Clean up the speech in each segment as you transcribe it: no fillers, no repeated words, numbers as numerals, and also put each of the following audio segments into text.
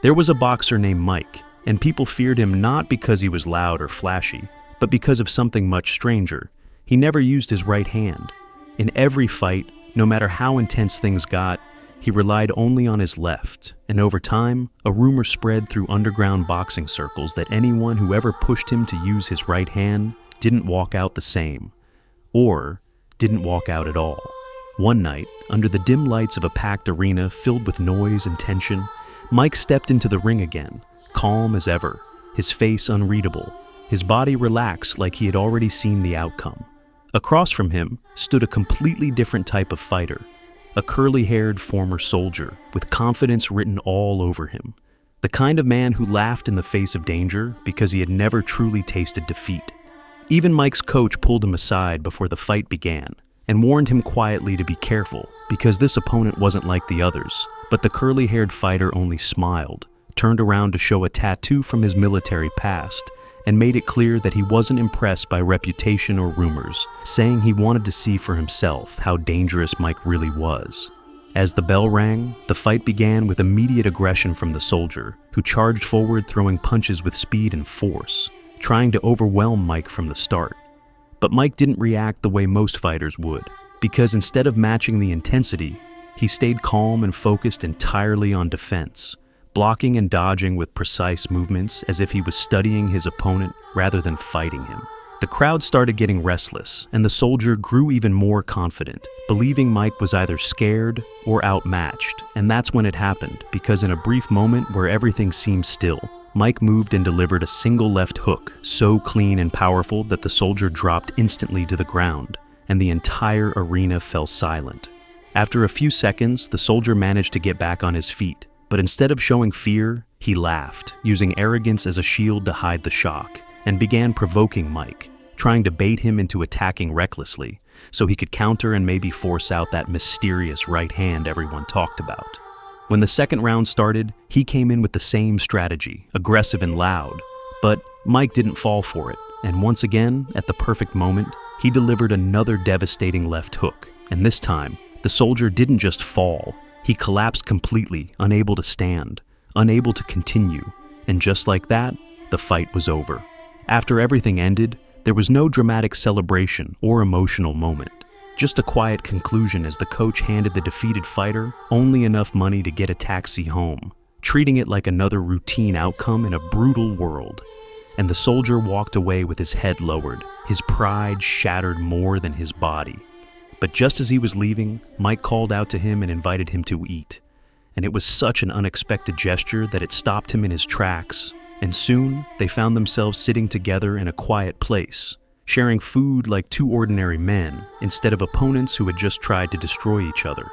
There was a boxer named Mike, and people feared him not because he was loud or flashy, but because of something much stranger. He never used his right hand. In every fight, no matter how intense things got, he relied only on his left, and over time, a rumor spread through underground boxing circles that anyone who ever pushed him to use his right hand didn't walk out the same, or didn't walk out at all. One night, under the dim lights of a packed arena filled with noise and tension, Mike stepped into the ring again, calm as ever, his face unreadable, his body relaxed like he had already seen the outcome. Across from him stood a completely different type of fighter, a curly-haired former soldier with confidence written all over him, the kind of man who laughed in the face of danger because he had never truly tasted defeat. Even Mike's coach pulled him aside before the fight began and warned him quietly to be careful because this opponent wasn't like the others. But the curly-haired fighter only smiled, turned around to show a tattoo from his military past, and made it clear that he wasn't impressed by reputation or rumors, saying he wanted to see for himself how dangerous Mike really was. As the bell rang, the fight began with immediate aggression from the soldier, who charged forward throwing punches with speed and force, trying to overwhelm Mike from the start. But Mike didn't react the way most fighters would, because instead of matching the intensity, he stayed calm and focused entirely on defense, blocking and dodging with precise movements as if he was studying his opponent rather than fighting him. The crowd started getting restless, and the soldier grew even more confident, believing Mike was either scared or outmatched. And that's when it happened, because in a brief moment where everything seemed still, Mike moved and delivered a single left hook, so clean and powerful that the soldier dropped instantly to the ground, and the entire arena fell silent. After a few seconds, the soldier managed to get back on his feet, but instead of showing fear, he laughed, using arrogance as a shield to hide the shock, and began provoking Mike, trying to bait him into attacking recklessly, so he could counter and maybe force out that mysterious right hand everyone talked about. When the second round started, he came in with the same strategy, aggressive and loud, but Mike didn't fall for it, and once again, at the perfect moment, he delivered another devastating left hook, and this time, the soldier didn't just fall, he collapsed completely, unable to stand, unable to continue, and just like that, the fight was over. After everything ended, there was no dramatic celebration or emotional moment, just a quiet conclusion as the coach handed the defeated fighter only enough money to get a taxi home, treating it like another routine outcome in a brutal world. And the soldier walked away with his head lowered, his pride shattered more than his body. But just as he was leaving, Mike called out to him and invited him to eat. And it was such an unexpected gesture that it stopped him in his tracks. And soon, they found themselves sitting together in a quiet place, sharing food like two ordinary men, instead of opponents who had just tried to destroy each other.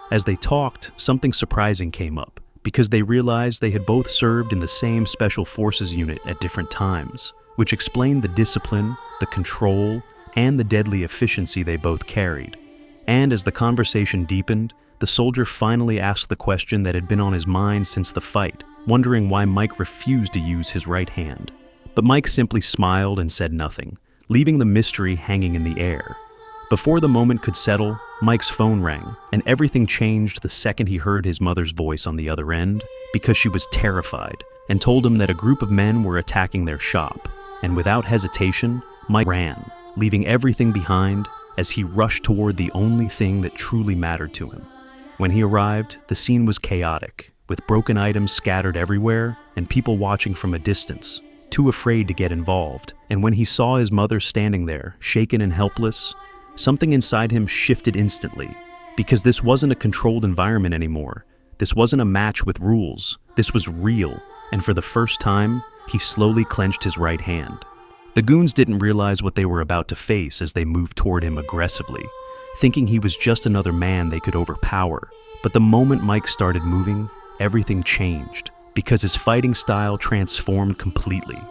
As they talked, something surprising came up, because they realized they had both served in the same special forces unit at different times, which explained the discipline, the control, and the deadly efficiency they both carried. And as the conversation deepened, the soldier finally asked the question that had been on his mind since the fight, wondering why Mike refused to use his right hand. But Mike simply smiled and said nothing, leaving the mystery hanging in the air. Before the moment could settle, Mike's phone rang, and everything changed the second he heard his mother's voice on the other end, because she was terrified, and told him that a group of men were attacking their shop. And without hesitation, Mike ran, leaving everything behind as he rushed toward the only thing that truly mattered to him. When he arrived, the scene was chaotic, with broken items scattered everywhere and people watching from a distance, too afraid to get involved. And when he saw his mother standing there, shaken and helpless, something inside him shifted instantly, because this wasn't a controlled environment anymore. This wasn't a match with rules. This was real, and for the first time, he slowly clenched his right hand. The goons didn't realize what they were about to face as they moved toward him aggressively, thinking he was just another man they could overpower. But the moment Mike started moving, everything changed, because his fighting style transformed completely,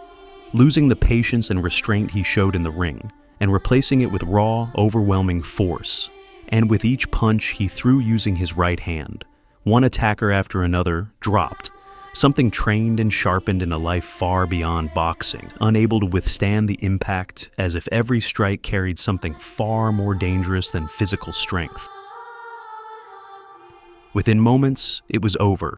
losing the patience and restraint he showed in the ring, and replacing it with raw, overwhelming force. And with each punch he threw using his right hand, one attacker after another dropped, something trained and sharpened in a life far beyond boxing, unable to withstand the impact, as if every strike carried something far more dangerous than physical strength. Within moments, it was over.